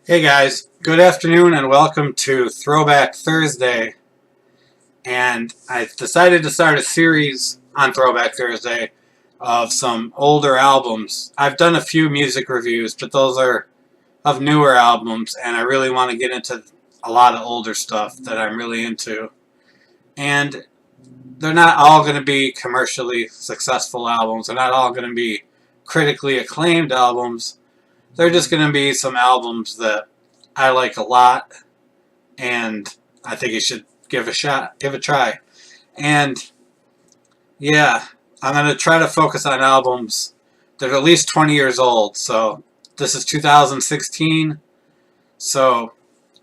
Hey guys, good afternoon and welcome to Throwback Thursday. And I decided to start a series on Throwback Thursday of some older albums. I've done a few music reviews, but those are of newer albums, and I really want to get into a lot of older stuff that I'm really into. And they're not all going to be commercially successful albums, they're not all going to be critically acclaimed albums. They're just going to be some albums that I like a lot, and I think you should give a shot, give a try. And yeah, I'm going to try to focus on albums that are at least 20 years old. So this is 2016, so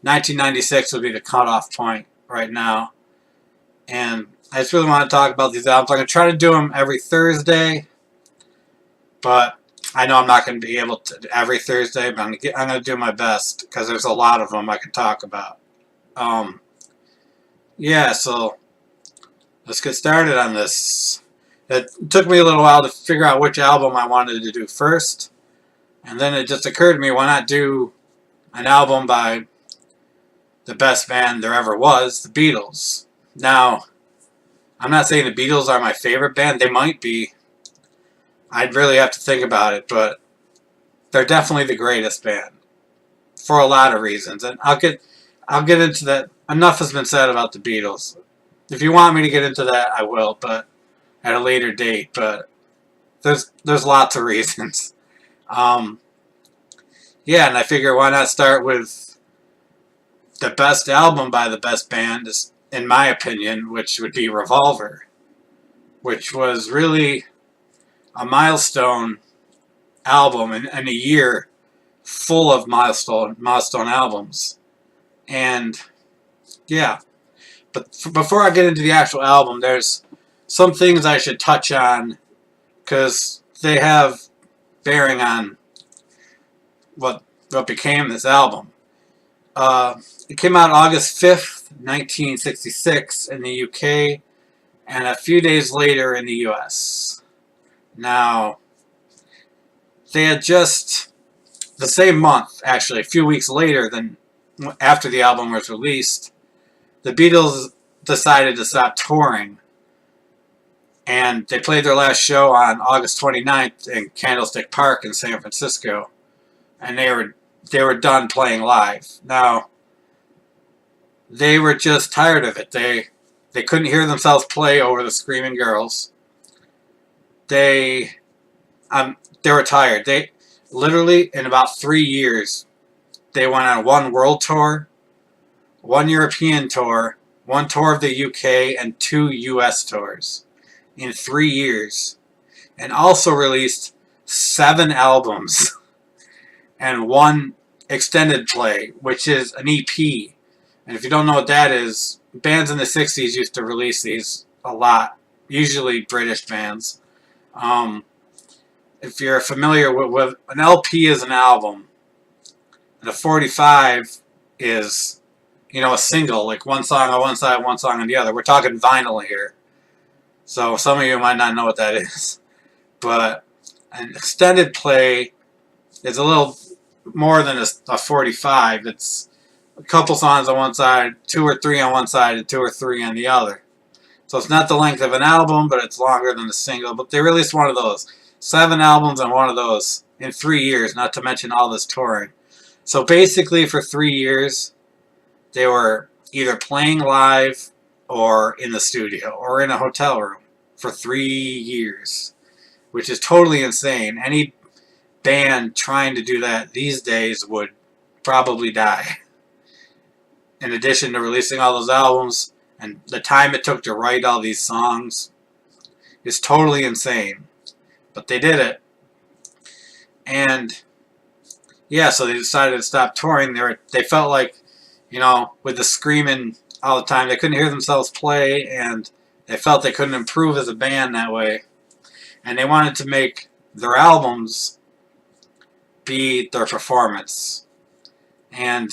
1996 would be the cutoff point right now. And I just really want to talk about these albums. I'm going to try to do them every Thursday, but I know I'm not going to be able to every Thursday, but I'm going to do my best because there's a lot of them I can talk about. Yeah, so let's get started on this. It took me a little while to figure out which album I wanted to do first, and then it just occurred to me, why not do an album by the best band there ever was, the Beatles. Now, I'm not saying the Beatles are my favorite band. They might be. I'd really have to think about it, but they're definitely the greatest band for a lot of reasons, and I'll get into that. Enough has been said about the Beatles. If you want me to get into that, I will, but at a later date. But there's lots of reasons. Yeah, and I figure why not start with the best album by the best band, in my opinion, which would be Revolver, which was really a milestone album in a year full of milestone albums. And yeah, but before I get into the actual album, there's some things I should touch on because they have bearing on what became this album. It came out August 5th, 1966 in the UK, and a few days later in the US. Now, they had just, the same month, actually, a few weeks later than after the album was released, the Beatles decided to stop touring. And they played their last show on August 29th in Candlestick Park in San Francisco. And they were done playing live. Now, they were just tired of it. They couldn't hear themselves play over the screaming girls. They were tired. They literally, in about 3 years, they went on one world tour, one European tour, one tour of the UK, and 2 US tours in 3 years. And also released 7 albums and 1 extended play, which is an EP. And if you don't know what that is, bands in the 60s used to release these a lot, usually British bands. If you're familiar with an LP is an album, and a 45 is, a single, like one song on one side, one song on the other. We're talking vinyl here. So some of you might not know what that is. But an extended play is a little more than a 45. It's a couple songs on one side, 2 or 3 on one side, and 2 or 3 on the other. So it's not the length of an album, but it's longer than a single. But they released one of those. 7 albums and one of those in 3 years, not to mention all this touring. So basically for 3 years, they were either playing live or in the studio or in a hotel room for 3 years, which is totally insane. Any band trying to do that these days would probably die. In addition to releasing all those albums, and the time it took to write all these songs is totally insane. But they did it. And yeah, so they decided to stop touring. They felt like, with the screaming all the time, they couldn't hear themselves play, and they felt they couldn't improve as a band that way. And they wanted to make their albums be their performance. And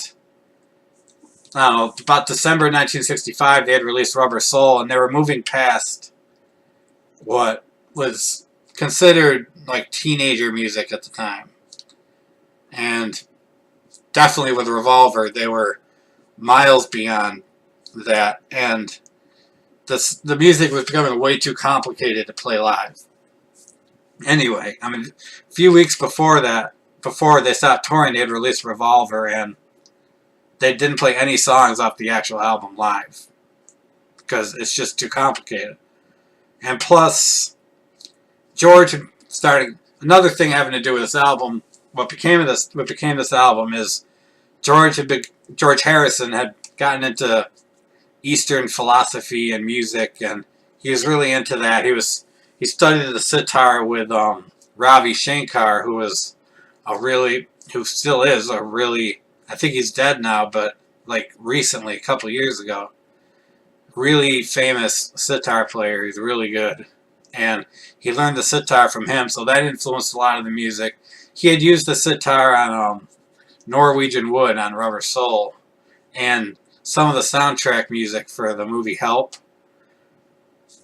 I don't know, about December 1965, they had released Rubber Soul, and they were moving past what was considered like teenager music at the time. And definitely with Revolver, they were miles beyond that, and the music was becoming way too complicated to play live. Anyway, I mean, a few weeks before that, before they stopped touring, they had released Revolver, and they didn't play any songs off the actual album live because it's just too complicated. And plus, George started another thing having to do with this album. What became this album is George Harrison had gotten into Eastern philosophy and music, and he was really into that. He studied the sitar with Ravi Shankar, who still is a really, I think he's dead now, but like recently, a couple years ago, really famous sitar player. He's really good, and he learned the sitar from him, so that influenced a lot of the music. He had used the sitar on Norwegian Wood on Rubber Soul, and some of the soundtrack music for the movie Help,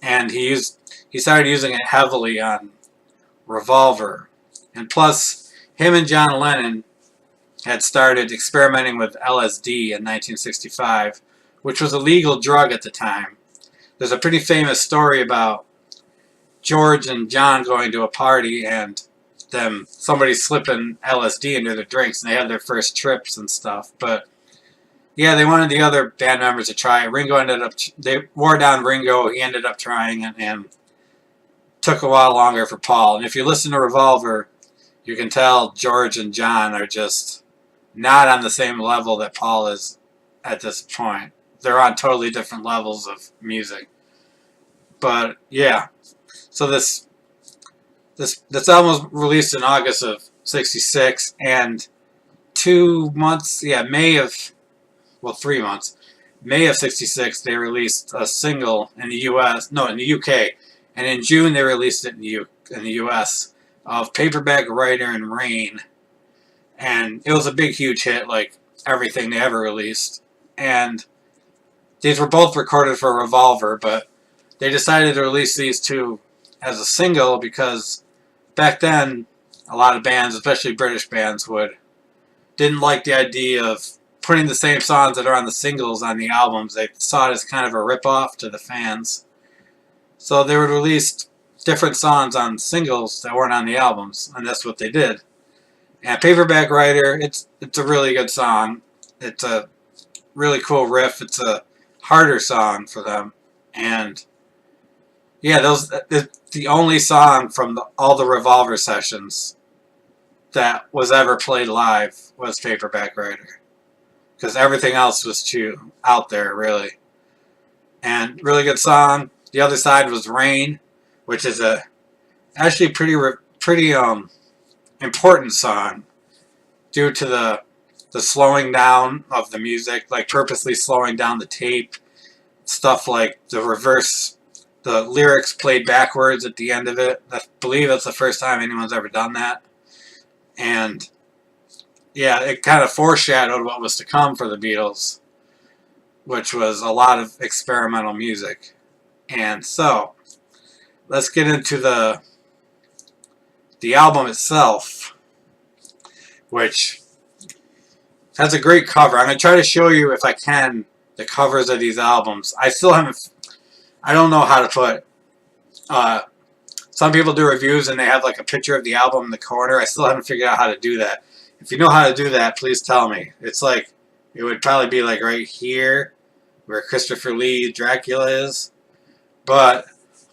and he started using it heavily on Revolver. And plus, him and John Lennon had started experimenting with LSD in 1965, which was a legal drug at the time. There's a pretty famous story about George and John going to a party and somebody slipping LSD into their drinks, and they had their first trips and stuff. But yeah, they wanted the other band members to try it. They wore down Ringo. He ended up trying it, and took a while longer for Paul. And if you listen to Revolver, you can tell George and John are just not on the same level that Paul is at this point. They're on totally different levels of music. But yeah, so this album was released in August of '66, and 2 months, May of '66, they released a single in the UK, and in June they released it in the US of Paperback Writer and Rain, and it was a big, huge hit, like everything they ever released. And these were both recorded for Revolver, but they decided to release these two as a single because back then a lot of bands, especially British bands, didn't like the idea of putting the same songs that are on the singles on the albums. They saw it as kind of a rip-off to the fans. So they would release different songs on singles that weren't on the albums, and that's what they did. And Paperback Writer, it's a really good song. It's a really cool riff. It's a harder song for them. And yeah, the only song from all the Revolver sessions that was ever played live was Paperback Writer, because everything else was too out there, really. And really good song. The other side was Rain, which is actually pretty important song due to the slowing down of the music, like purposely slowing down the tape, stuff like the lyrics played backwards at the end of it. I believe that's the first time anyone's ever done that. And yeah, it kind of foreshadowed what was to come for the Beatles, which was a lot of experimental music. And so, let's get into the album itself, which has a great cover. I'm going to try to show you, if I can, the covers of these albums. I don't know how to put, some people do reviews and they have like a picture of the album in the corner. I still haven't figured out how to do that. If you know how to do that, please tell me. It's like, it would probably be like right here, where Christopher Lee Dracula is. But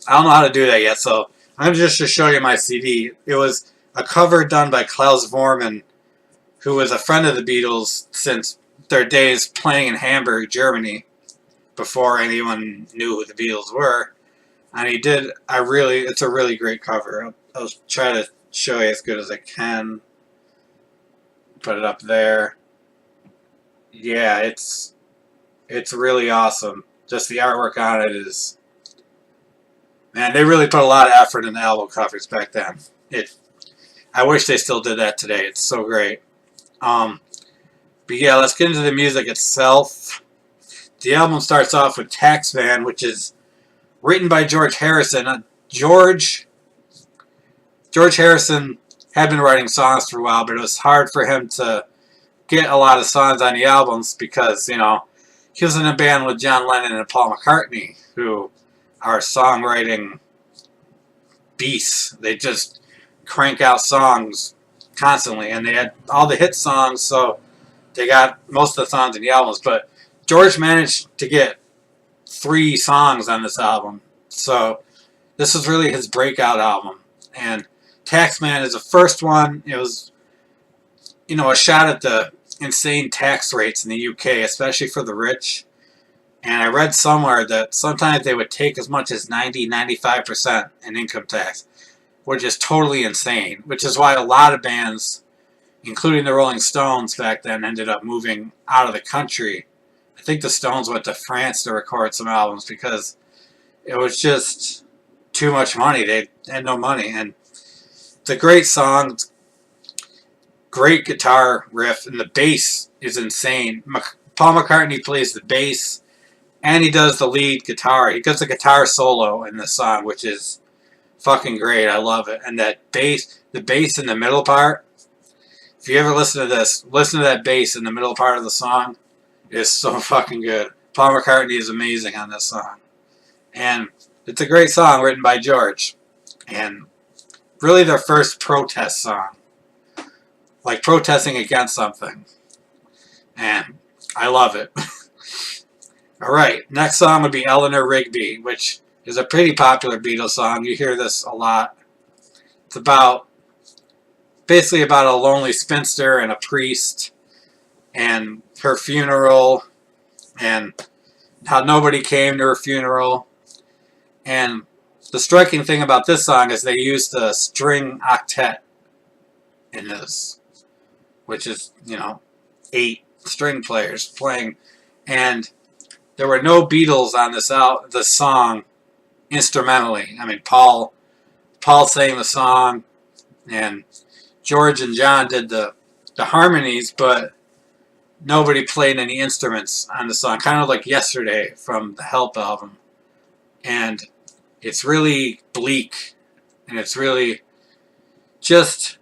I don't know how to do that yet, so I'm just to show you my CD. It was a cover done by Klaus Vormann, who was a friend of the Beatles since their days playing in Hamburg, Germany, before anyone knew who the Beatles were. And it's a really great cover. I'll try to show you as good as I can. Put it up there. Yeah, it's really awesome. Just the artwork on it is... Man, they really put a lot of effort in the album covers back then. I wish they still did that today. It's so great. But yeah, let's get into the music itself. The album starts off with Taxman, which is written by George Harrison. George Harrison had been writing songs for a while, but it was hard for him to get a lot of songs on the albums because, you know, he was in a band with John Lennon and Paul McCartney, who are songwriting beasts. They just crank out songs constantly, and they had all the hit songs, so they got most of the songs in the albums. But George managed to get 3 songs on this album, so this was really his breakout album. And Taxman is the first one. It was, you know, a shot at the insane tax rates in the UK, especially for the rich. And I read somewhere that sometimes they would take as much as 90-95% in income tax, which is totally insane, which is why a lot of bands, including the Rolling Stones back then, ended up moving out of the country. I think the Stones went to France to record some albums because it was just too much money. They had no money. And it's a great song, great guitar riff, and the bass is insane. Paul McCartney plays the bass, and he does the lead guitar. He does the guitar solo in this song, which is fucking great. I love it. And that bass, the bass in the middle part, if you ever listen to this, listen to that bass in the middle part of the song. It's so fucking good. Paul McCartney is amazing on this song. And it's a great song written by George. And really their first protest song. Like protesting against something. And I love it. Alright, next song would be Eleanor Rigby, which is a pretty popular Beatles song. You hear this a lot. It's about, basically about a lonely spinster and a priest, and her funeral, and how nobody came to her funeral. And the striking thing about this song is they used a string octet in this, which is, you know, 8 string players playing. And there were no Beatles on the song instrumentally. I mean, Paul sang the song, and George and John did the harmonies, but nobody played any instruments on the song. Kind of like Yesterday from the Help album. And it's really bleak, and it's really just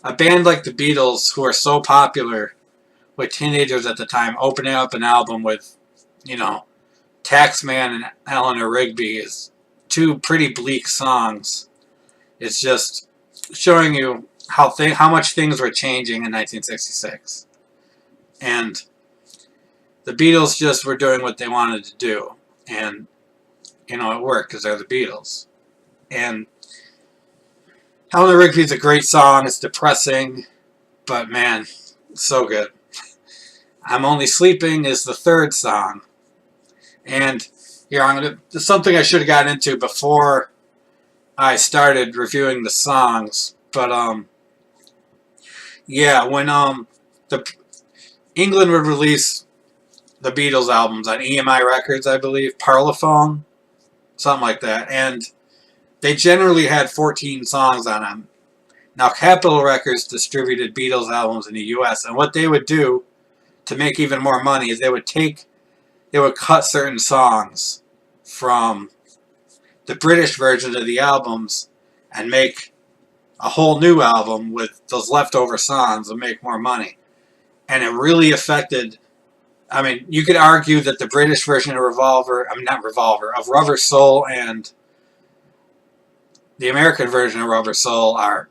a band like the Beatles, who are so popular with teenagers at the time, opening up an album with, you know, Taxman and Eleanor Rigby is 2 pretty bleak songs. It's just showing you how much things were changing in 1966. And the Beatles just were doing what they wanted to do. And, you know, it worked because they're the Beatles. And Eleanor Rigby is a great song. It's depressing, but man, so good. I'm Only Sleeping is the 3rd song. And here, there's something I should have gotten into before I started reviewing the songs. But, yeah, when England would release the Beatles albums on EMI Records, I believe, Parlophone, something like that. And they generally had 14 songs on them. Now, Capitol Records distributed Beatles albums in the U.S., and what they would do to make even more money is they would cut certain songs from the British version of the albums and make a whole new album with those leftover songs and make more money. And it really affected, I mean, you could argue that the British version of of Rubber Soul and the American version of Rubber Soul are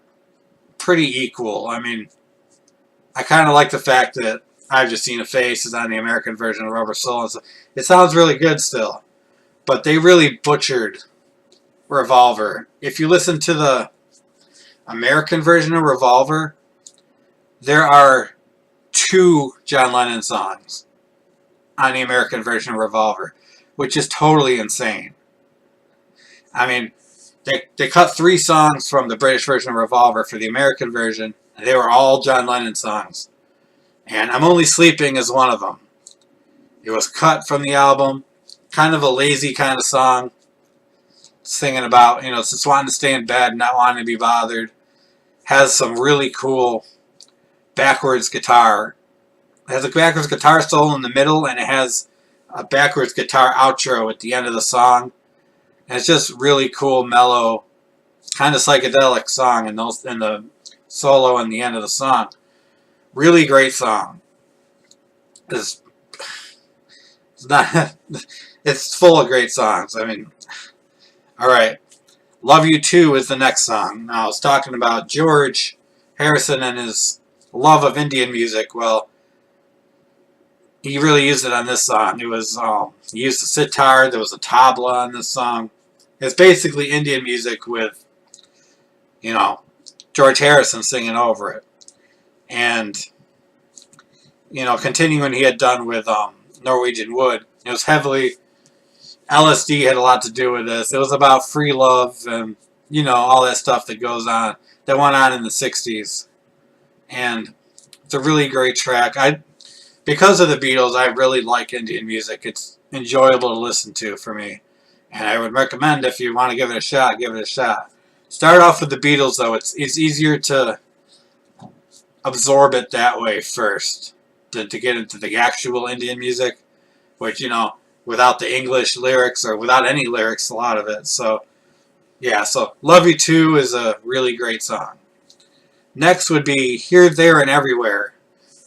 pretty equal. I mean, I kind of like the fact that I've Just Seen a Face is on the American version of Rubber Soul. And so it sounds really good still. But they really butchered Revolver. If you listen to the American version of Revolver, there are 2 John Lennon songs on the American version of Revolver, which is totally insane. I mean, they cut 3 songs from the British version of Revolver for the American version, and they were all John Lennon songs. And I'm Only Sleeping is one of them. It was cut from the album, kind of a lazy kind of song, singing about, you know, just wanting to stay in bed, not wanting to be bothered. Has some really cool backwards guitar. It has a backwards guitar solo in the middle, and it has a backwards guitar outro at the end of the song. And it's just really cool, mellow, kind of psychedelic song in the solo and the end of the song. Really great song. is it's not. It's full of great songs. I mean, all right. Love You Too is the next song. Now, I was talking about George Harrison and his love of Indian music. Well, he really used it on this song. It was he used the sitar. There was a tabla on this song. It's basically Indian music with, you know, George Harrison singing over it, and continuing he had done with Norwegian Wood. It was heavily LSD had a lot to do with this. It was about free love and all that stuff that goes on that went on in the '60s, and it's a really great track. Because of the Beatles, I really like Indian music. It's enjoyable to listen to for me, and I would recommend if you want to give it a shot, give it a shot. Start off with the Beatles though. It's easier to absorb it that way first than to get into the actual Indian music, which without the English lyrics or without any lyrics, a lot of it. So yeah, so Love You Too is a really great song. Next would be Here, There, and Everywhere.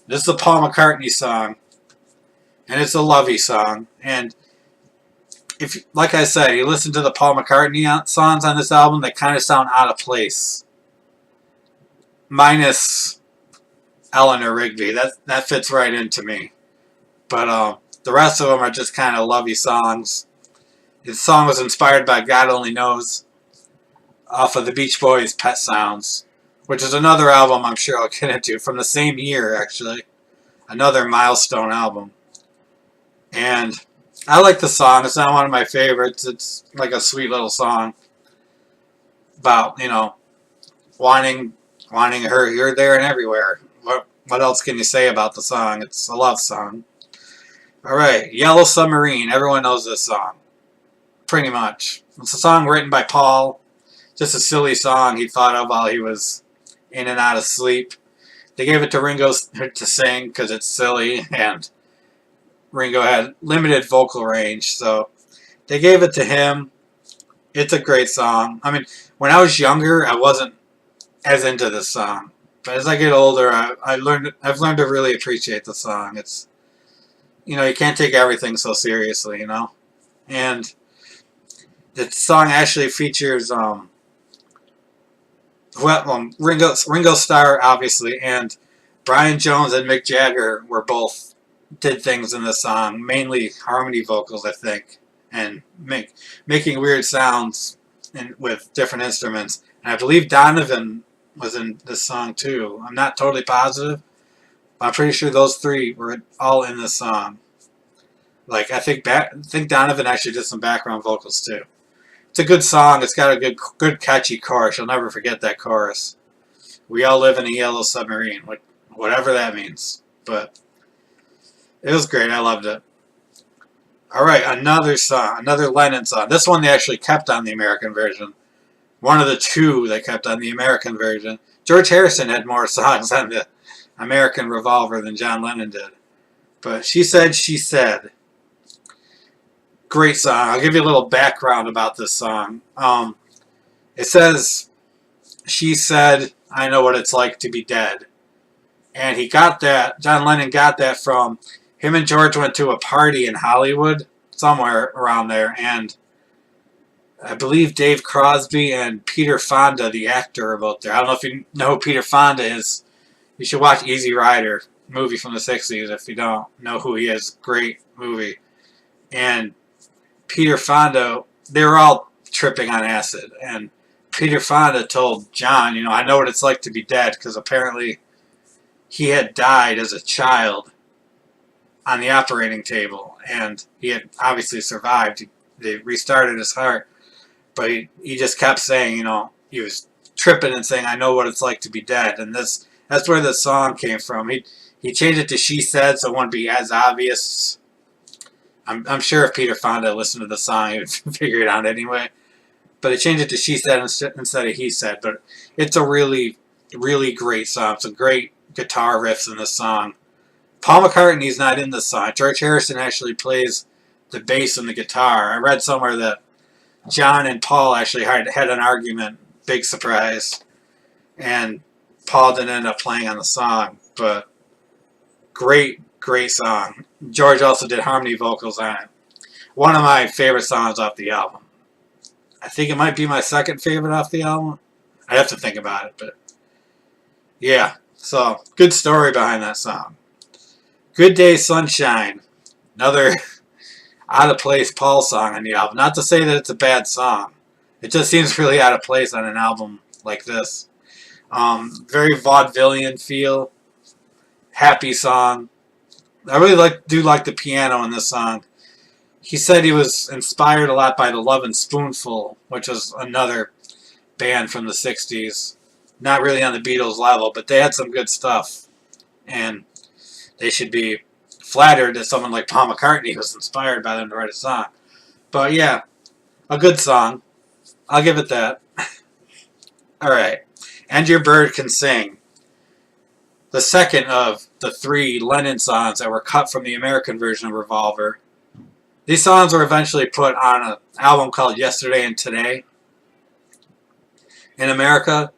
This is a Paul McCartney song, and it's a lovey song. And if, like I said, you listen to the Paul McCartney songs on this album, they kind of sound out of place. Minus Eleanor Rigby, that fits right into me. But the rest of them are just kind of lovey songs. This song was inspired by God Only Knows, off of the Beach Boys' Pet Sounds, which is another album I'm sure I'll get into from the same year, actually. Another milestone album. And I like the song. It's not one of my favorites. It's like a sweet little song about, wanting her here, there, and everywhere. What else can you say about the song? It's a love song. Alright, Yellow Submarine. Everyone knows this song. Pretty much. It's a song written by Paul. Just a silly song he thought of while he was in and out of sleep. They gave it to Ringo to sing because it's silly, and Ringo had limited vocal range, so they gave it to him. It's a great song. I mean, when I was younger, I wasn't as into this song, but as I get older, I've learned to really appreciate the song. It's you can't take everything so seriously, and the song actually features Ringo Starr, obviously, and Brian Jones and Mick Jagger did things in the song, mainly harmony vocals, I think, and making weird sounds with different instruments. And I believe Donovan was in this song too. I'm not totally positive, but I'm pretty sure those three were all in this song. Like I think Donovan actually did some background vocals too. It's a good song. It's got a good catchy chorus. You'll never forget that chorus. We all live in a yellow submarine, whatever that means. But it was great. I loved it. All right, another song, another Lennon song. This one they actually kept on the American version. One of the two they kept on the American version. George Harrison had more songs on the American Revolver than John Lennon did. But She Said, She Said. Great song. I'll give you a little background about this song. It says, she said, I know what it's like to be dead. And John Lennon got that from, him and George went to a party in Hollywood, somewhere around there, and I believe Dave Crosby and Peter Fonda, the actor, are both there. I don't know if you know who Peter Fonda is. You should watch Easy Rider, movie from the 60s, if you don't know who he is. Great movie. And Peter Fonda, they were all tripping on acid. And Peter Fonda told John, I know what it's like to be dead, because apparently he had died as a child on the operating table. And he had obviously survived. They restarted his heart. But he just kept saying, he was tripping and saying, I know what it's like to be dead. And that's where the song came from. He changed it to She Said so it wouldn't be as obvious. I'm sure if Peter Fonda listened to the song, he would figure it out anyway. But he changed it to She Said instead of He Said. But it's a really, really great song. Some great guitar riffs in this song. Paul McCartney's not in this song. George Harrison actually plays the bass and the guitar. I read somewhere that John and Paul actually had an argument. Big surprise. And Paul didn't end up playing on the song. But great Great song. George also did harmony vocals on it. One of my favorite songs off the album. I think it might be my second favorite off the album. I have to think about it, but yeah. So, good story behind that song. Good Day Sunshine. Another out of place Paul song on the album. Not to say that it's a bad song. It just seems really out of place on an album like this. Very vaudevillian feel. Happy song. I really do like the piano in this song. He said he was inspired a lot by the Love and Spoonful, which was another band from the 60s. Not really on the Beatles level, but they had some good stuff. And they should be flattered that someone like Paul McCartney was inspired by them to write a song. But yeah, a good song. I'll give it that. Alright. And Your Bird Can Sing. The second of the 3 Lennon songs that were cut from the American version of Revolver. These songs were eventually put on an album called Yesterday and Today. In America,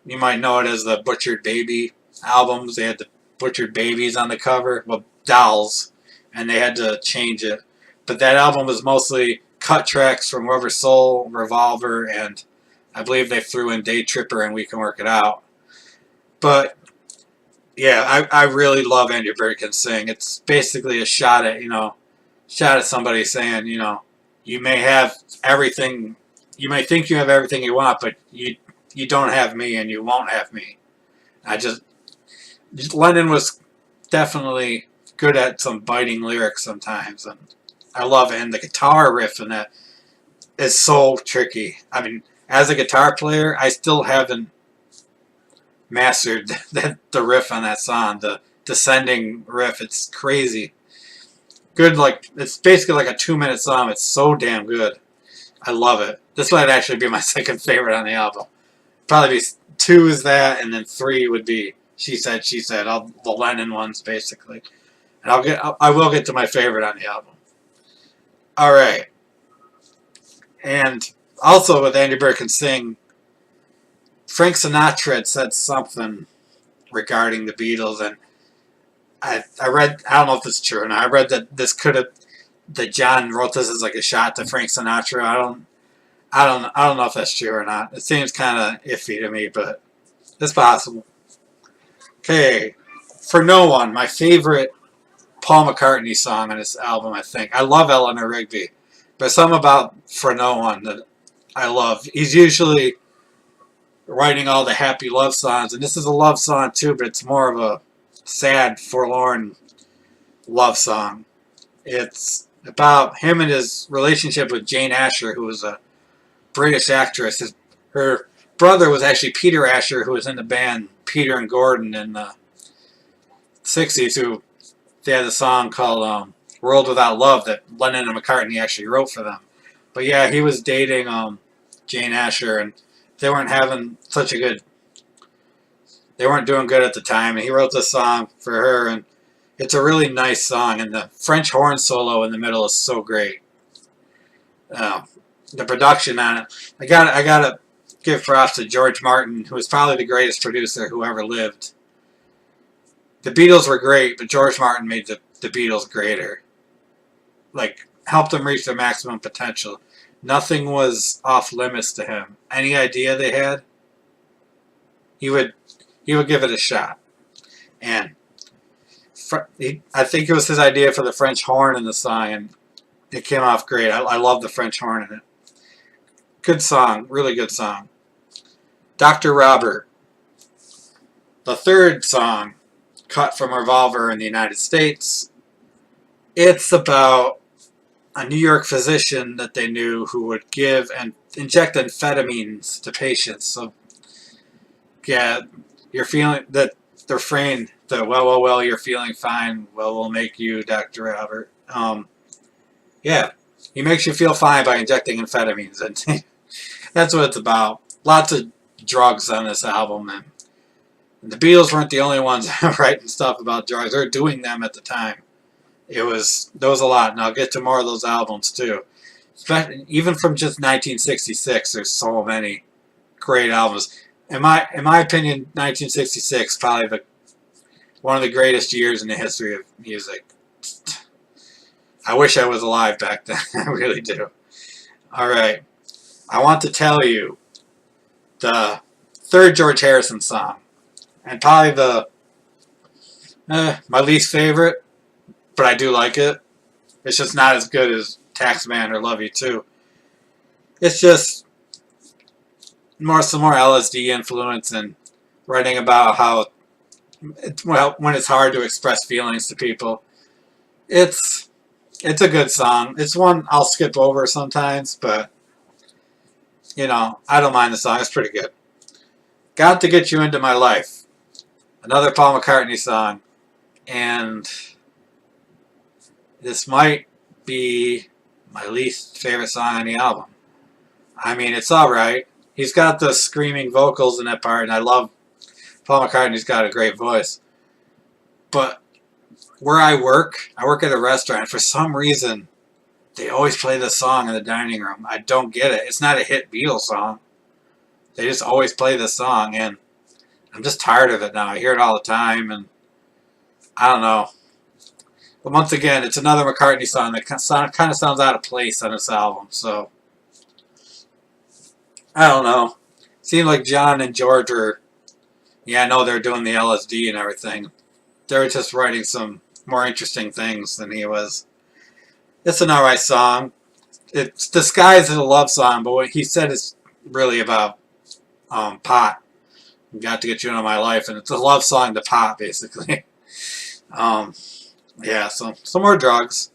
you might know it as the Butchered Baby albums. They had the Butchered Babies on the cover. Well, dolls. And they had to change it. But that album was mostly cut tracks from Rubber Soul, Revolver, and I believe they threw in Day Tripper and We Can Work It Out. But yeah, I really love And Your Bird Can Sing. It's basically a shot at somebody saying, you may have everything, you may think you have everything you want, but you don't have me and you won't have me. Lennon was definitely good at some biting lyrics sometimes, and I love it. And the guitar riff in that is so tricky. I mean, as a guitar player, I still haven't mastered the riff on that song, the descending riff. It's crazy. Good, it's basically like a 2-minute song. It's so damn good. I love it. This might actually be my second favorite on the album. Probably be 2 is that, and then 3 would be She Said, She Said. All the Lennon ones, basically. And I will get to my favorite on the album. All right. And also with Andy Bird Can Sing, Frank Sinatra had said something regarding the Beatles, and I read, I don't know if it's true or not, I read that that John wrote this as like a shot to Frank Sinatra. I don't know if that's true or not. It seems kind of iffy to me, but it's possible. Okay, For No One, my favorite Paul McCartney song on this album, I think. I love Eleanor Rigby, but something about For No One that I love. He's usually writing all the happy love songs, and this is a love song too, but it's more of a sad, forlorn love song. It's about him and his relationship with Jane Asher, who was a British actress. Her brother was actually Peter Asher, who was in the band Peter and Gordon in the 60s, who they had a song called World Without Love that Lennon and McCartney actually wrote for them. But yeah, he was dating Jane Asher, and they weren't having such a good, they weren't doing good at the time, and he wrote this song for her, and it's a really nice song, and the French horn solo in the middle is so great. The production on it, I gotta give props to George Martin, who is probably the greatest producer who ever lived. The Beatles were great, but George Martin made the Beatles greater. Helped them reach their maximum potential. Nothing was off limits to him. Any idea they had, he would give it a shot. And I think it was his idea for the French horn in the song, and it came off great. I love the French horn in it. Good song, really good song. Dr. Robert, the third song cut from Revolver in the United States. It's about a New York physician that they knew who would give and inject amphetamines to patients. So, yeah, you're feeling that the refrain, well, you're feeling fine. Well, we'll make you Dr. Robert. Yeah, he makes you feel fine by injecting amphetamines, and that's what it's about. Lots of drugs on this album, and the Beatles weren't the only ones writing stuff about drugs. They were doing them at the time. There was a lot, and I'll get to more of those albums too. Even from just 1966, there's so many great albums. In my opinion, 1966 probably one of the greatest years in the history of music. I wish I was alive back then. I really do. Alright. I want to tell you the third George Harrison song. And probably my least favorite, but I do like it. It's just not as good as Taxman or Love You Too. It's just some more LSD influence and writing about how when it's hard to express feelings to people. It's a good song. It's one I'll skip over sometimes, but I don't mind the song. It's pretty good. Got to Get You Into My Life. Another Paul McCartney song. And this might be my least favorite song on the album. I mean, it's alright. He's got the screaming vocals in that part, and I love Paul McCartney's got a great voice. But where I work at a restaurant. For some reason, they always play this song in the dining room. I don't get it. It's not a hit Beatles song. They just always play this song, and I'm just tired of it now. I hear it all the time, and I don't know. But once again, it's another McCartney song that kind of sounds out of place on this album, so I don't know. Seemed like John and George were, I know they're doing the LSD and everything. They were just writing some more interesting things than he was. It's an alright song. It's disguised as a love song, but what he said is really about pot. Got to Get You Into My Life, and it's a love song to pot, basically. Yeah, so some more drugs.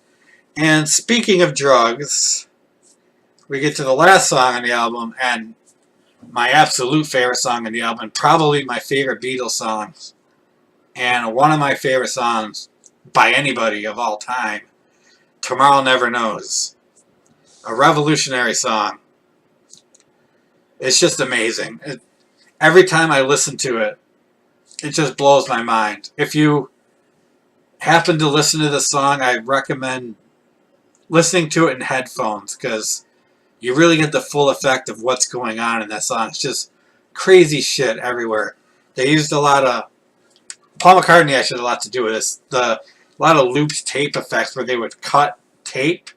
And speaking of drugs, we get to the last song on the album, and my absolute favorite song on the album, probably my favorite Beatles songs, and one of my favorite songs by anybody of all time, Tomorrow Never Knows. A revolutionary song. It's just amazing. Every time I listen to it, it just blows my mind. If you happen to listen to this song, I recommend listening to it in headphones, because you really get the full effect of what's going on in that song. It's just crazy shit everywhere. They used a lot of... Paul McCartney actually had a lot to do with this. A lot of looped tape effects where they would cut tape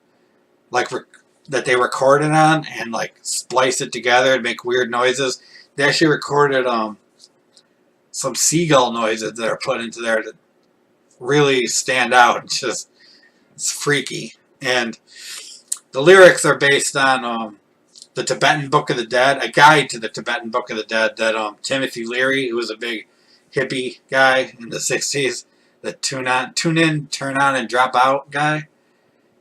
that they recorded on and splice it together and make weird noises. They actually recorded some seagull noises that are put into there to really stand out. It's freaky. And the lyrics are based on the Tibetan Book of the Dead, a guide to the Tibetan Book of the Dead that Timothy Leary, who was a big hippie guy in the 60s, the tune in, turn on, and drop out guy.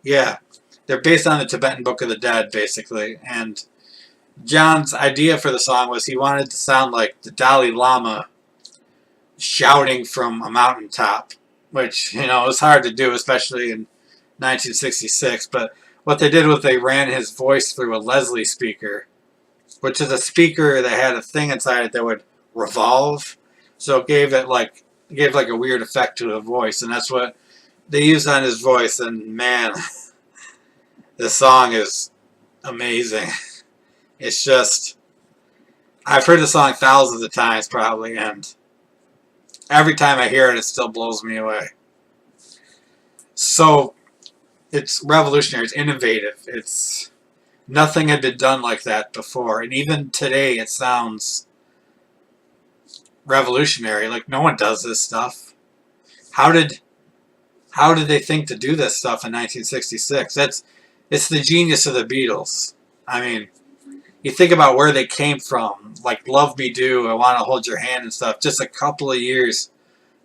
Yeah, they're based on the Tibetan Book of the Dead, basically. And John's idea for the song was he wanted to sound like the Dalai Lama shouting from a mountaintop, which, was hard to do, especially in 1966. But what they did was they ran his voice through a Leslie speaker, which is a speaker that had a thing inside it that would revolve. So it gave a weird effect to the voice, and that's what they used on his voice. And man, this song is amazing. It's just, I've heard the song thousands of times probably, and every time I hear it, it still blows me away. So it's revolutionary. It's innovative. Nothing had been done like that before, and even today it sounds revolutionary. Like, no one does this stuff. How did they think to do this stuff in 1966? It's the genius of the Beatles. I mean, you think about where they came from, like Love Me Do, I Want to Hold Your Hand and stuff, just a couple of years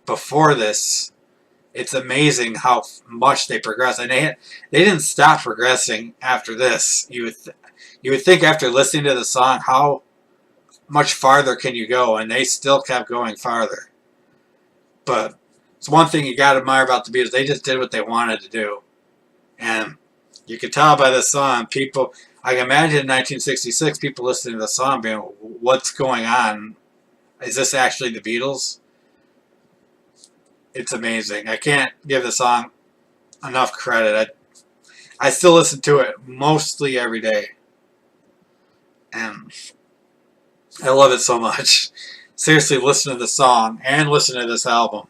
before this. It's amazing how much they progressed. And they didn't stop progressing after this. You would think after listening to the song, how much farther can you go? And they still kept going farther. But it's one thing you got to admire about the Beatles. They just did what they wanted to do. And you could tell by the song, people... I can imagine in 1966, people listening to the song being, what's going on? Is this actually the Beatles? It's amazing. I can't give the song enough credit. I still listen to it mostly every day. And I love it so much. Seriously, listen to the song and listen to this album.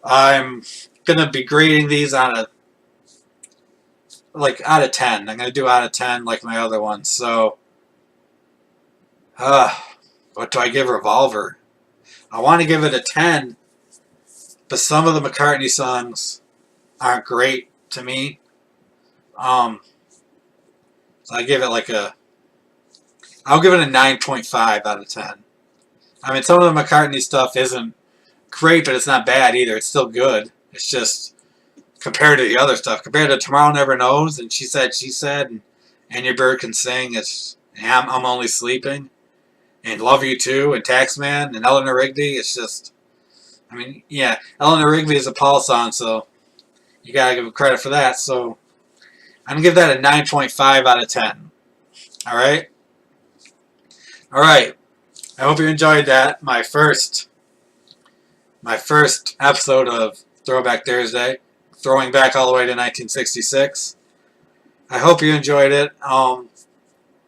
I'm gonna be grading these on a out of 10. I'm gonna do out of 10 like my other ones. So, what do I give Revolver? I want to give it a 10, but some of the McCartney songs aren't great to me. So I give it I'll give it a 9.5 out of 10. I mean, some of the McCartney stuff isn't great, but it's not bad either. It's still good. It's just compared to the other stuff, compared to Tomorrow Never Knows and She Said, and Your Bird Can Sing. It's I'm Only Sleeping, and Love You Too, and Taxman, and Eleanor Rigby. It's just, I mean, yeah, Eleanor Rigby is a Paul song, so you gotta give credit for that. So I'm gonna give that a 9.5 out of 10. All right, all right. I hope you enjoyed that. My first episode of Throwback Thursday, throwing back all the way to 1966. I hope you enjoyed it. And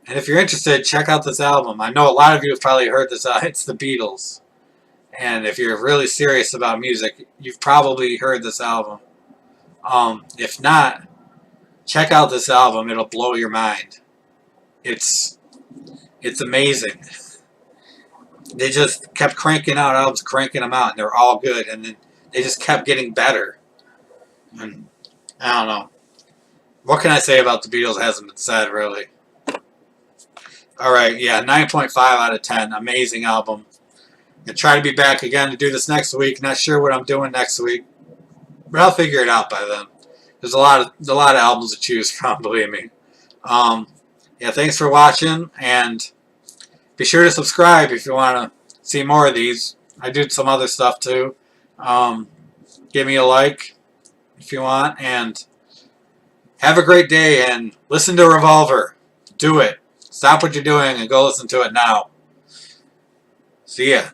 if you're interested, check out this album. I know a lot of you have probably heard this. It's the Beatles. And if you're really serious about music, you've probably heard this album. If not, check out this album. It'll blow your mind. It's amazing. They just kept cranking out albums, cranking them out, and they're all good. And then they just kept getting better. And I don't know. What can I say about the Beatles hasn't been said, really. Alright, yeah, 9.5 out of 10. Amazing album. I'm going to try to be back again to do this next week. Not sure what I'm doing next week. But I'll figure it out by then. There's a lot of albums to choose from, believe me. Yeah, thanks for watching, and be sure to subscribe if you want to see more of these. I do some other stuff too. Give me a like if you want, and have a great day, and listen to Revolver. Do it. Stop what you're doing and go listen to it now. See ya.